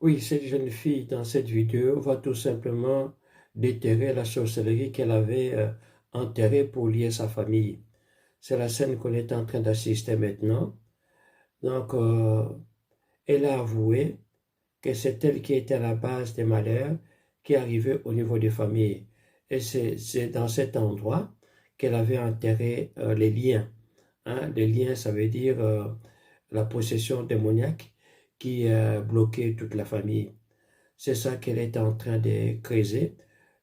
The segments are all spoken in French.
Oui, cette jeune fille dans cette vidéo va tout simplement déterrer la sorcellerie qu'elle avait enterrée pour lier sa famille. C'est la scène qu'on est en train d'assister maintenant. Donc, elle a avoué que c'est elle qui était à la base des malheurs qui arrivaient au niveau des familles. Et c'est dans cet endroit qu'elle avait enterré les liens. Hein. Les liens, ça veut dire la possession démoniaque qui bloquait toute la famille. C'est ça qu'elle est en train de creuser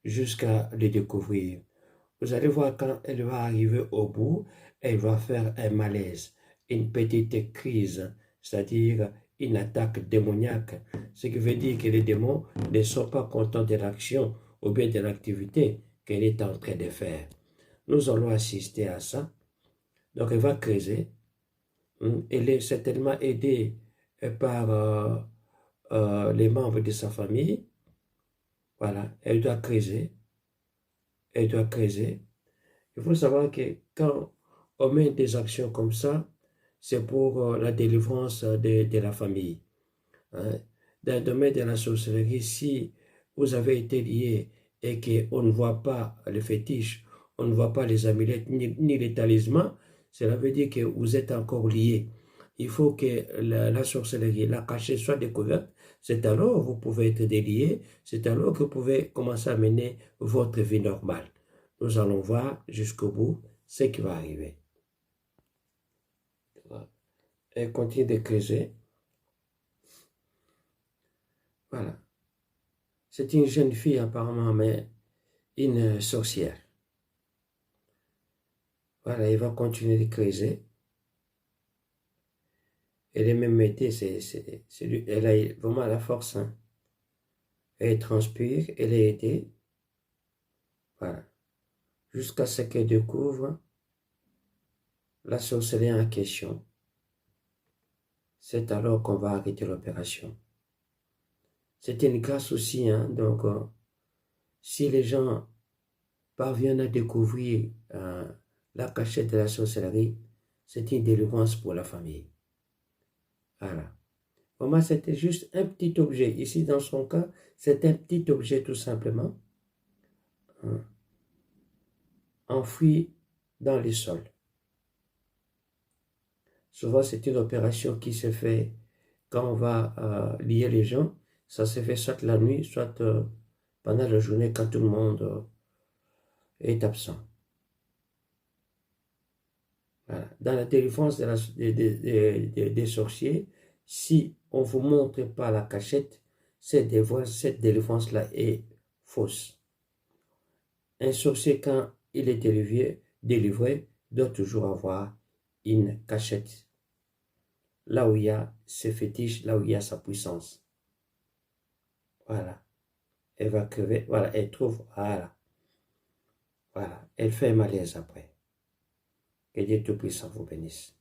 jusqu'à le découvrir. Vous allez voir quand elle va arriver au bout, elle va faire un malaise, une petite crise, c'est-à-dire une attaque démoniaque. Ce qui veut dire que les démons ne sont pas contents de l'action ou bien de l'activité qu'elle est en train de faire. Nous allons assister à ça. Donc elle va creuser. Elle est certainement aidée par les membres de sa famille. Voilà, elle doit creuser. Elle doit creuser. Il faut savoir que quand on met des actions comme ça, c'est pour la délivrance de la famille. Hein. Dans le domaine de la sorcellerie, si vous avez été lié et qu'on ne voit pas les fétiches, on ne voit pas les amulettes ni les talismans, cela veut dire que vous êtes encore lié. Il faut que la sorcellerie, la cachette soit découverte. C'est alors que vous pouvez être délié, c'est alors que vous pouvez commencer à mener votre vie normale. Nous allons voir jusqu'au bout ce qui va arriver. Elle continue de creuser. Voilà. C'est une jeune fille apparemment, mais une sorcière. Voilà, elle va continuer de creuser. Elle est même aidée, elle a vraiment la force. Hein. Elle transpire, elle est aidée. Voilà. Jusqu'à ce qu'elle découvre la sorcellerie en question. C'est alors qu'on va arrêter l'opération. C'est une grâce aussi, hein, donc si les gens parviennent à découvrir la cachette de la sorcellerie, c'est une délivrance pour la famille. Voilà. Pour moi, c'était juste un petit objet. Ici, dans son cas, c'est un petit objet tout simplement, hein, enfoui dans les sols. Souvent, c'est une opération qui se fait quand on va lier les gens. Ça se fait soit la nuit, soit pendant la journée quand tout le monde est absent. Voilà. Dans la délivrance des sorciers, si on ne vous montre pas la cachette, cette délivrance-là est fausse. Un sorcier, quand il est délivré, doit toujours avoir une cachette. Là où il y a ses fétiches, là où il y a sa puissance. Voilà. Elle va crever. Voilà, elle trouve. Voilà. Voilà. Elle fait un malaise après. Que Dieu Tout-Puissant vous bénisse.